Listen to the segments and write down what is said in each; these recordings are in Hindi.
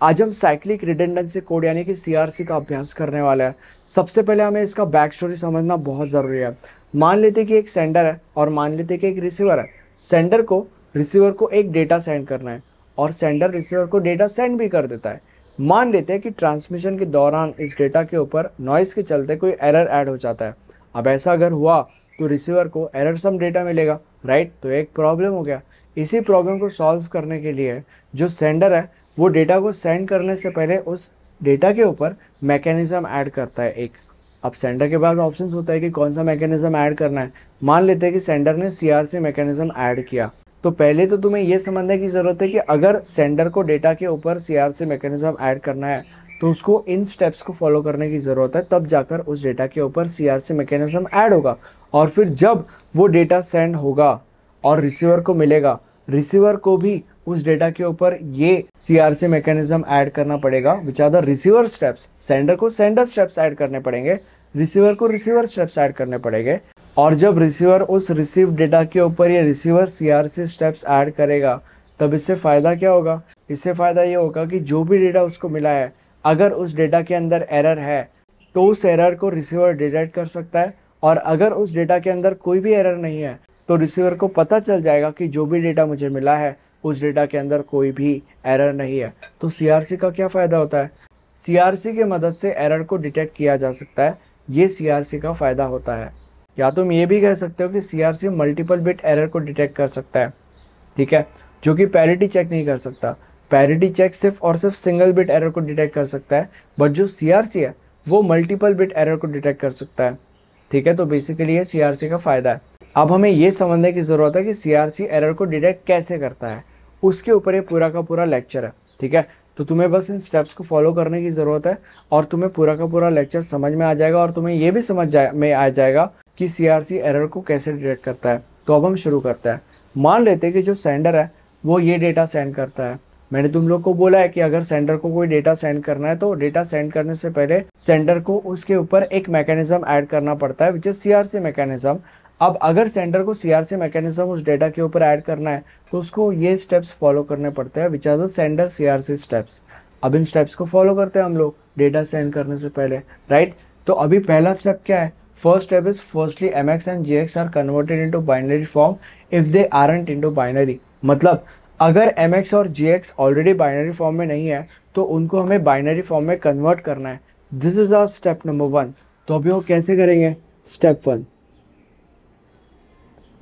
आज हम साइक्लिक रिडंडेंसी कोड यानी कि सीआरसी का अभ्यास करने वाले हैं। सबसे पहले हमें इसका बैक स्टोरी समझना बहुत ज़रूरी है। मान लेते कि एक सेंडर है और मान लेते कि एक रिसीवर है। सेंडर को रिसीवर को एक डेटा सेंड करना है और सेंडर रिसीवर को डेटा सेंड भी कर देता है। मान लेते हैं कि ट्रांसमिशन के दौरान इस डेटा के ऊपर नॉइज़ के चलते कोई एरर ऐड हो जाता है। अब ऐसा अगर हुआ तो रिसीवर को एरर सम डेटा मिलेगा, राइट। तो एक प्रॉब्लम हो गया। इसी प्रॉब्लम को सॉल्व करने के लिए जो सेंडर है वो डेटा को सेंड करने से पहले उस डेटा के ऊपर मैकेनिज्म ऐड करता है एक। अब सेंडर के पास ऑप्शंस होता है कि कौन सा मैकेनिज्म ऐड करना है। मान लेते हैं कि सेंडर ने सीआरसी मैकेनिज्म ऐड किया। तो पहले तो तुम्हें ये समझने की ज़रूरत है कि अगर सेंडर को डेटा के ऊपर सीआरसी मैकेनिज्म ऐड करना है तो उसको इन स्टेप्स को फॉलो करने की ज़रूरत है, तब जाकर उस डेटा के ऊपर सीआरसी मैकेनिज्म ऐड होगा। और फिर जब वो डेटा सेंड होगा और रिसीवर को मिलेगा, रिसीवर को भी उस डेटा के ऊपर ये सीआरसी मैकेनिज्म ऐड करना पड़ेगा, which are the receiver steps. Sender को सेंडर स्टेप्स ऐड करने पड़ेंगे, रिसीवर को रिसीवर स्टेप्स ऐड करने पड़ेंगे। और जब रिसीवर उस रिसीव डेटा के ऊपर ये रिसीवर सीआरसी स्टेप्स ऐड करेगा, तब इससे फ़ायदा क्या होगा? इससे फ़ायदा ये होगा कि जो भी डेटा उसको मिला है, अगर उस डेटा के अंदर एरर है तो उस एरर को रिसीवर डिटेक्ट कर सकता है। और अगर उस डेटा के अंदर कोई भी एरर नहीं है तो रिसीवर को पता चल जाएगा कि जो भी डेटा मुझे मिला है उस डेटा के अंदर कोई भी एरर नहीं है। तो सीआरसी का क्या फ़ायदा होता है? सीआरसी की मदद से एरर को डिटेक्ट किया जा सकता है। ये सीआरसी का फ़ायदा होता है। या तुम ये भी कह सकते हो कि सीआरसी मल्टीपल बिट एरर को डिटेक्ट कर सकता है, ठीक है, जो कि पैरिटी चेक नहीं कर सकता। पैरिटी चेक सिर्फ और सिर्फ सिंगल बिट एरर को डिटेक्ट कर सकता है, बट जो सीआरसी है वो मल्टीपल बिट एरर को डिटेक्ट कर सकता है, ठीक है। तो बेसिकली ये सीआरसी का फ़ायदा है। अब हमें ये समझने की ज़रूरत है कि सीआरसी एरर को डिटेक्ट कैसे करता है। उसके ऊपर ये पूरा का पूरा लेक्चर है, ठीक है। तो तुम्हें बस इन स्टेप्स को फॉलो करने की ज़रूरत है और तुम्हें पूरा का पूरा लेक्चर समझ में आ जाएगा और तुम्हें ये भी में आ जाएगा कि सीआरसी एरर को कैसे डिटेक्ट करता है। तो अब हम शुरू करते हैं। मान लेते हैं कि जो सेंडर है वो ये डेटा सेंड करता है। मैंने तुम लोग को बोला है कि अगर सेंडर को कोई डेटा सेंड करना है तो डेटा सेंड करने से पहले सेंडर को उसके ऊपर एक मैकेनिज्म ऐड करना पड़ता है, विच इज सीआरसी मैकेनिज्म। अब अगर सेंडर को सीआरसी मैकेनिज्म उस डेटा के ऊपर ऐड करना है तो उसको ये स्टेप्स फॉलो करने पड़ते हैं, which are the sender CRC steps. अब इन स्टेप्स को फॉलो करते हैं हम लोग डेटा सेंड करने से पहले, राइट। तो अभी पहला स्टेप क्या है? First step is firstly mx and gx are converted into binary form if they aren't into binary. मतलब अगर mx और gx ऑलरेडी बाइनरी फॉर्म में नहीं है तो उनको हमें बाइनरी फॉर्म में कन्वर्ट करना है। This is our step number 1। तो अभी वो कैसे करेंगे? स्टेप 1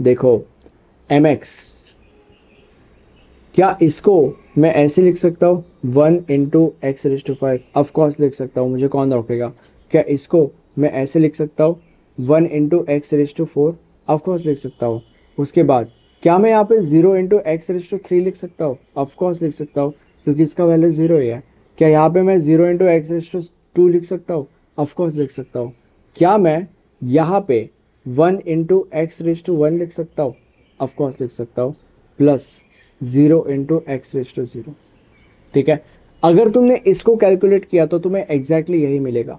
देखो, mx, क्या इसको मैं ऐसे लिख सकता हूँ 1 into X raise to 5? Of course लिख सकता हूँ, मुझे कौन रोकेगा। क्या इसको मैं ऐसे लिख सकता हूँ 1 into X raise to 4? Of course लिख सकता हूँ। उसके बाद क्या मैं यहाँ पे 0 इंटू एक्स रेज टू 3 लिख सकता हूँ? ऑफकोर्स लिख सकता हूँ, क्योंकि इसका वैल्यू 0 ही है। क्या यहाँ पे मैं 0 इंटू एक्स रेज टू 2 लिख सकता हूँ? ऑफकोर्स लिख सकता हूँ। क्या मैं यहाँ पे 1 इंटू एक्स रेज टू 1 लिख सकता हूँ? ऑफकोर्स लिख सकता हूँ, plus 0 into X raise to 0, ठीक है। अगर तुमने इसको कैलकुलेट किया तो तुम्हें एग्जैक्टली यही मिलेगा।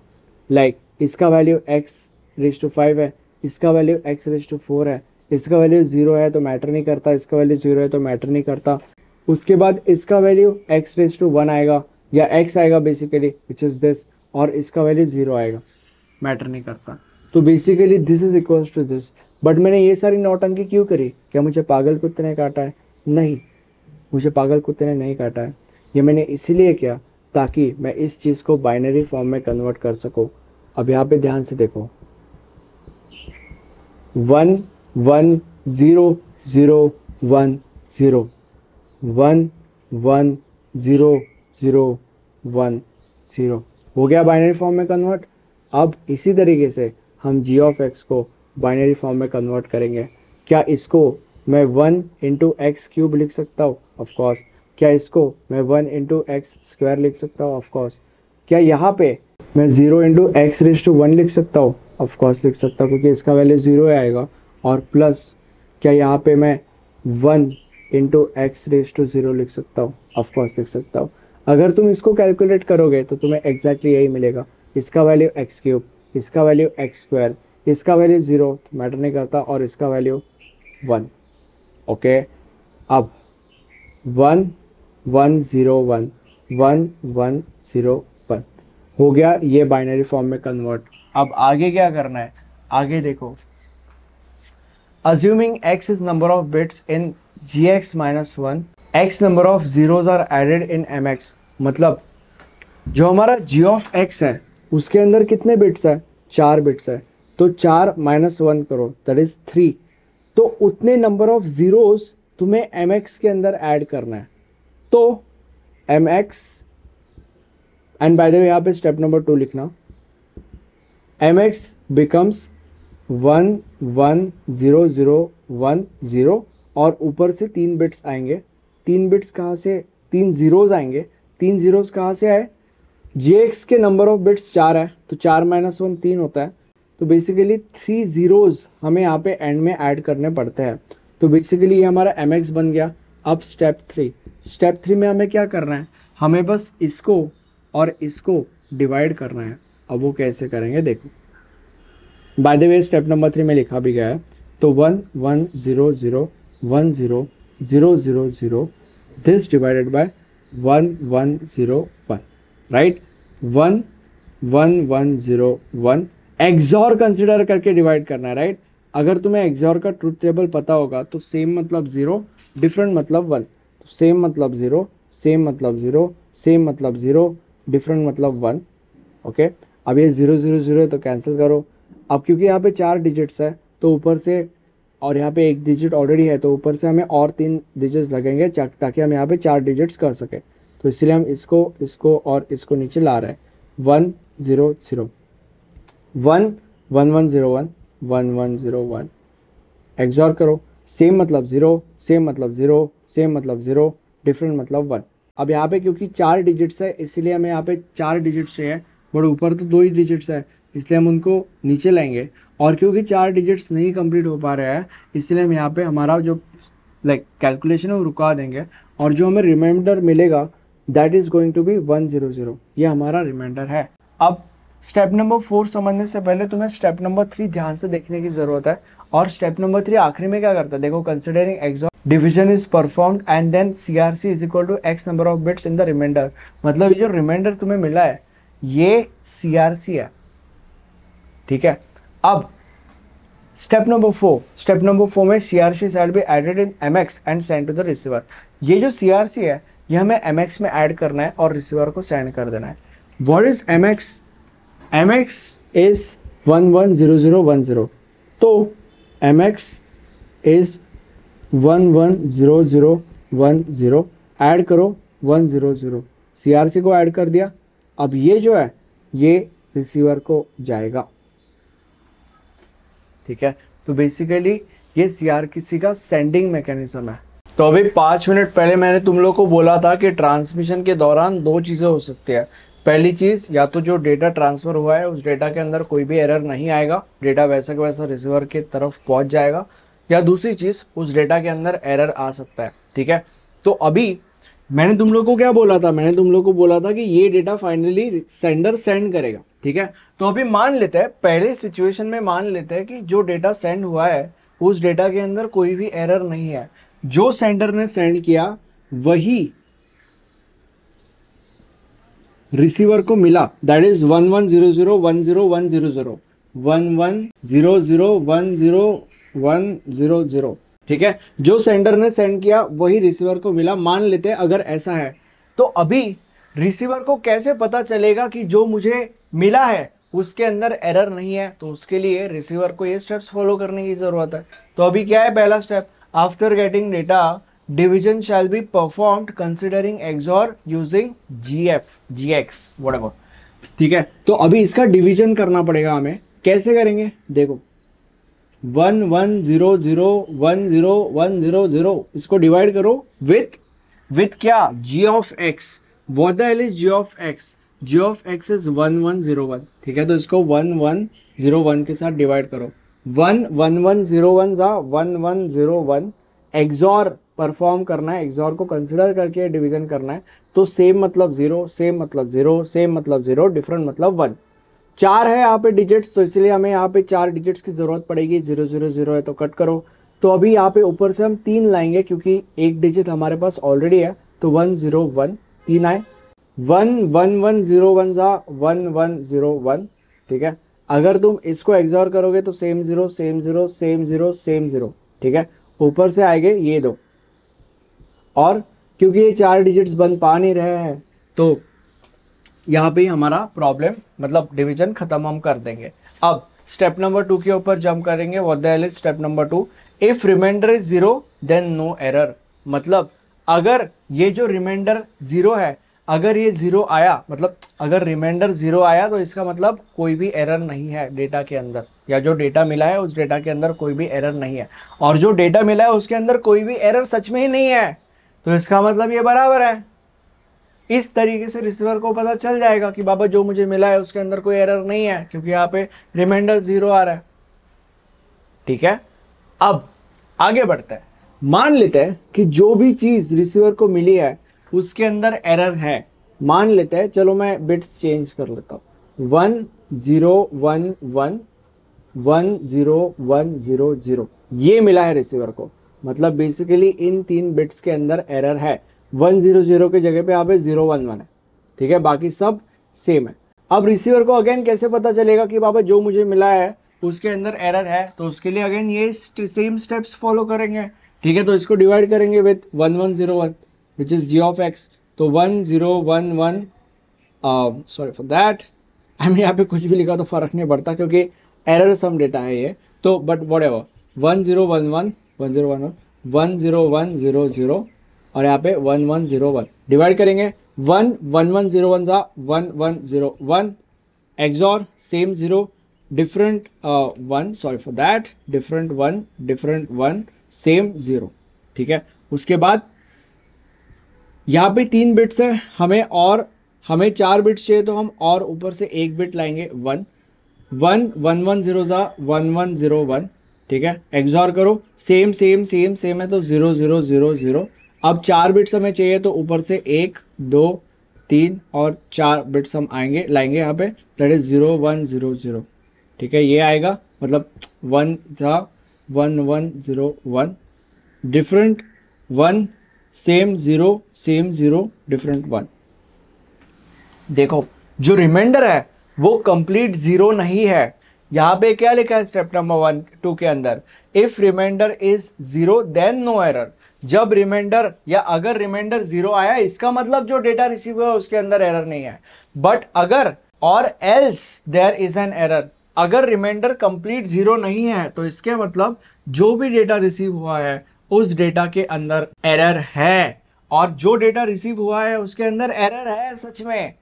लाइक इसका वैल्यू एक्स रेज टू 5 है, इसका वैल्यू एक्स रेज टू 4 है, इसका वैल्यू 0 है तो मैटर नहीं करता, इसका वैल्यू 0 है तो मैटर नहीं करता। उसके बाद इसका वैल्यू एक्स रेज टू 1 आएगा या एक्स आएगा बेसिकली, विच इज़ दिस, और इसका वैल्यू 0 आएगा, मैटर नहीं करता। तो basically this is equals to this. But मैंने ये सारी नौटंकी क्यों करी? क्या मुझे पागल कुत्ते ने काटा है? नहीं, मुझे पागल कुत्ते ने नहीं काटा है। ये मैंने इसीलिए किया ताकि मैं इस चीज़ को बाइनरी फॉर्म में कन्वर्ट कर सकूं। अब यहाँ पे ध्यान से देखो, 1 1 0 0 1 0 1 1 0 0 1 0 हो गया बाइनरी फॉर्म में कन्वर्ट। अब इसी तरीके से हम g ऑफ x को बाइनरी फॉर्म में कन्वर्ट करेंगे। क्या इसको मैं 1 इंटू एक्स क्यूब लिख सकता हूँ? ऑफकोर्स। क्या इसको मैं 1 इंटू एक्स स्क्वायर लिख सकता हूँ? ऑफकोर्स। क्या यहाँ पे मैं 0 इंटू एक्स रेज टू 1 लिख सकता हूँ? ऑफकोर्स लिख सकता हूँ, क्योंकि इसका वैल्यू 0 आएगा। और प्लस क्या यहाँ पे मैं 1 इंटू एक्स रेज टू 0 लिख सकता हूँ? ऑफकोर्स लिख सकता हूँ। अगर तुम इसको कैलकुलेट करोगे तो तुम्हें एग्जैक्टली यही मिलेगा। इसका वैल्यू एक्स क्यूब, इसका वैल्यू एक्स स्क्वायर, इसका वैल्यू 0 मैटर नहीं करता, और इसका वैल्यू 1। ओके, अब 1 1 0 1 1101 हो गया ये बाइनरी फॉर्म में कन्वर्ट। अब आगे क्या करना है, आगे देखो, assuming x is number of bits in gx minus 1, x number of zeros are added in mx, मतलब जो हमारा g of x है उसके अंदर कितने बिट्स है, 4 बिट्स है, तो 4 माइनस 1 करो दैट इज 3, तो उतने नंबर ऑफ जीरोस तुम्हें mx के अंदर ऐड करना है। तो mx, and by the way यहाँ पे स्टेप नंबर 2 लिखना, mx बिकम्स 1 1 0 0 1 0 और ऊपर से 3 बिट्स आएंगे। 3 बिट्स कहाँ से, 3 जीरोज आएंगे। 3 जीरोज कहाँ से आए, gx के नंबर ऑफ बिट्स 4 है तो 4 माइनस 1 3 होता है, तो बेसिकली 3 जीरोज हमें यहाँ पे एंड में ऐड करने पड़ते हैं। तो बेसिकली ये हमारा mx बन गया। अब स्टेप 3 में हमें क्या करना है, हमें बस इसको और इसको डिवाइड करना है। अब वो कैसे करेंगे देखो, by the way step number 3 में लिखा भी गया है। तो 1 1 0 0 1 0 0 0 0 this divided by 1 1 0 1, right. 1 1 1 0 1 XOR consider करके डिवाइड करना है, राइट। अगर तुम्हें एक्सॉर का ट्रूथ टेबल पता होगा तो सेम मतलब 0, डिफरेंट मतलब 1, तो सेम मतलब 0, सेम मतलब 0, सेम मतलब 0, डिफरेंट मतलब 1। ओके, अब ये 0 0 0 है तो कैंसिल करो। अब क्योंकि यहाँ पे 4 डिजिट्स है तो ऊपर से, और यहाँ पे 1 डिजिट ऑलरेडी है तो ऊपर से हमें और 3 डिजिट्स लगेंगे ताकि हम यहाँ पे 4 डिजिट्स कर सके। तो इसलिए हम इसको और इसको नीचे ला रहे हैं। 1 0 0 1 1 1 0 1 1 1 0 1 एक्सॉर करो, सेम मतलब 0, सेम मतलब 0, सेम मतलब 0, डिफरेंट मतलब 1। अब यहाँ पे क्योंकि 4 डिजिट्स है इसीलिए हमें यहाँ पे 4 डिजिट्स चाहिए, बट ऊपर तो 2 ही डिजिट्स है इसलिए हम उनको नीचे लाएंगे। और क्योंकि 4 डिजिट्स नहीं कंप्लीट हो पा रहे हैं इसलिए हम यहाँ पे हमारा जो कैलकुलेशन है वो रुका देंगे, और जो हमें रिमाइंडर मिलेगा that is going to be 1 0 0, ये हमारा रिमाइंडर है। अब स्टेप नंबर 4 समझने से पहले तुम्हें स्टेप नंबर 3 ध्यान से देखने की ज़रूरत है। और स्टेप नंबर 3 आखिरी में क्या करता है देखो, considering XOR division is performed and then CRC is equal to x number of bits in the reminder. मतलब ये जो रिमाइंडर तुम्हें मिला है ये CRC है, ठीक है। अब स्टेप नंबर 4 में CRC shall be added in MX and send to the receiver. ये जो CRC है ये हमें MX में ऐड करना है और रिसीवर को सेंड कर देना है। What is MX? MX is 1 1 0 0 1 0, तो MX इज 1 1 0 0 1 0, ऐड करो 1 0 0, CRC को ऐड कर दिया। अब ये जो है ये रिसीवर को जाएगा, ठीक है। तो बेसिकली ये CRC का सेंडिंग मैकेनिज्म है। तो अभी 5 मिनट पहले मैंने तुम लोग को बोला था कि ट्रांसमिशन के दौरान 2 चीज़ें हो सकती है। पहली चीज़, या तो जो डेटा ट्रांसफ़र हुआ है उस डेटा के अंदर कोई भी एरर नहीं आएगा, डेटा वैसा का वैसा रिसीवर की तरफ पहुंच जाएगा, या दूसरी चीज़ उस डेटा के अंदर एरर आ सकता है, ठीक है। तो अभी मैंने तुम लोग को क्या बोला था, मैंने तुम लोग को बोला था कि ये डेटा फाइनली सेंडर सेंड करेगा, ठीक है। तो अभी मान लेते हैं, पहले सिचुएशन में मान लेते हैं कि जो डेटा सेंड हुआ है उस डेटा के अंदर कोई भी एरर नहीं है, जो सेंडर ने सेंड किया वही रिसीवर को मिला, दैट इज 1 1 0 0 1 0 1 0 0 1 1 0 0 1 0 1 0 0, ठीक है। जो सेंडर ने सेंड किया वही रिसीवर को मिला, मान लेते हैं अगर ऐसा है। तो अभी रिसीवर को कैसे पता चलेगा कि जो मुझे मिला है उसके अंदर एरर नहीं है? तो उसके लिए रिसीवर को ये स्टेप्स फॉलो करने की जरूरत है। तो अभी क्या है पहला step, after getting data division shall be performed considering XOR using GX whatever, ठीक है। तो अभी इसका डिवीजन करना पड़ेगा हमें, कैसे करेंगे देखो, 1 1 0 0 1 0 1 0 0, इसको डिवाइड करो विथ क्या, g of x। What the hell is g of x? g of x is 1 1 0 1, ठीक है। तो इसको 1 1 0 1 के साथ डिवाइड करो, 1 1 1 0 1 जा 1 1 0 1, एक्सॉर परफॉर्म करना है, एक्सॉर को कंसिडर करके डिवीजन करना है। तो सेम मतलब 0, सेम मतलब 0, सेम मतलब 0, डिफरेंट मतलब 1। 4 है यहाँ पे डिजिट्स, तो इसलिए हमें यहाँ पे 4 डिजिट्स की जरूरत पड़ेगी। 0 0 0 है तो कट करो। तो अभी यहाँ पे ऊपर से हम 3 लाएंगे क्योंकि एक डिजिट हमारे पास ऑलरेडी है, तो 1 0 1 3 आए। 1101 जा 1101, ठीक है। अगर तुम इसको एक्सॉर करोगे तो same zero same zero same zero same zero, ठीक है। ऊपर से आएंगे ये दो, और क्योंकि ये 4 डिजिट्स बन पा नहीं रहे हैं तो यहाँ पे हमारा प्रॉब्लम मतलब डिवीजन खत्म हम कर देंगे। अब स्टेप नंबर 2 के ऊपर जंप करेंगे। What the hell is step number 2? If reminder is 0 then no error. मतलब अगर ये जो रिमाइंडर 0 है, अगर ये 0 आया, मतलब अगर रिमाइंडर 0 आया तो इसका मतलब कोई भी एरर नहीं है डेटा के अंदर, या जो डेटा मिला है उस डेटा के अंदर कोई भी एरर नहीं है। और जो डेटा मिला है उसके अंदर कोई भी एरर सच में ही नहीं है, तो इसका मतलब ये बराबर है। इस तरीके से रिसीवर को पता चल जाएगा कि बाबा जो मुझे मिला है उसके अंदर कोई एरर नहीं है, क्योंकि यहाँ पे रिमाइंडर 0 आ रहा है, ठीक है। अब आगे बढ़ते हैं। मान लेते हैं कि जो भी चीज रिसीवर को मिली है उसके अंदर एरर है। मान लेते हैं, चलो मैं बिट्स चेंज कर लेता हूँ, 1011 10100 ये मिला है रिसीवर को। मतलब बेसिकली इन 3 बिट्स के अंदर एरर है। 100 के जगह पे यहाँ पे 011 है, ठीक है, बाकी सब सेम है। अब रिसीवर को अगेन कैसे पता चलेगा कि बाबा जो मुझे मिला है उसके अंदर एरर है? तो उसके लिए अगेन ये सेम स्टेप्स फॉलो करेंगे, ठीक है। तो इसको डिवाइड करेंगे with 1101 which is G of X. तो 1011 सॉरी फॉर दैट, यहाँ पे कुछ भी लिखा तो फर्क नहीं पड़ता क्योंकि एरर सम डेटा है ये, तो बट वट एवर 1011 10100 और यहाँ पे 1101 डिवाइड करेंगे। 1101 जा 1101 XOR same zero different 1 sorry for that different 1 same zero, ठीक है। उसके बाद यहाँ पे 3 बिट्स है, हमें 4 बिट्स चाहिए तो हम और ऊपर से 1 बिट लाएंगे 1 1110 जा 1101, ठीक है। एक्सॉर करो सेम सेम सेम सेम है तो 0000। अब 4 बिट्स हमें चाहिए तो ऊपर से 1 2 3 और 4 बिट्स हम लाएंगे यहाँ पे, दैट इज 0100, ठीक है। ये आएगा मतलब 1 था 1101 डिफरेंट 1 सेम जीरो डिफरेंट 1। देखो जो रिमाइंडर है वो कंप्लीट 0 नहीं है। यहाँ पे क्या लिखा है स्टेप नंबर 1 2 के अंदर? If reminder is 0 then no error. जब रिमाइंडर या अगर रिमाइंडर 0 आया इसका मतलब जो डेटा रिसीव हुआ उसके अंदर एरर नहीं है। बट अगर और else there is an error, अगर रिमाइंडर कंप्लीट 0 नहीं है तो इसके मतलब जो भी डेटा रिसीव हुआ है उस डेटा के अंदर एरर है, और जो डेटा रिसीव हुआ है उसके अंदर एरर है सच में।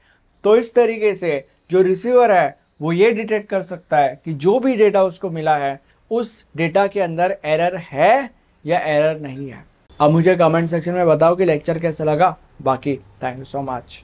तो इस तरीके से जो रिसीवर है वो ये डिटेक्ट कर सकता है कि जो भी डेटा उसको मिला है उस डेटा के अंदर एरर है या एरर नहीं है। अब मुझे कमेंट सेक्शन में बताओ कि लेक्चर कैसा लगा। बाकी थैंक यू सो मच।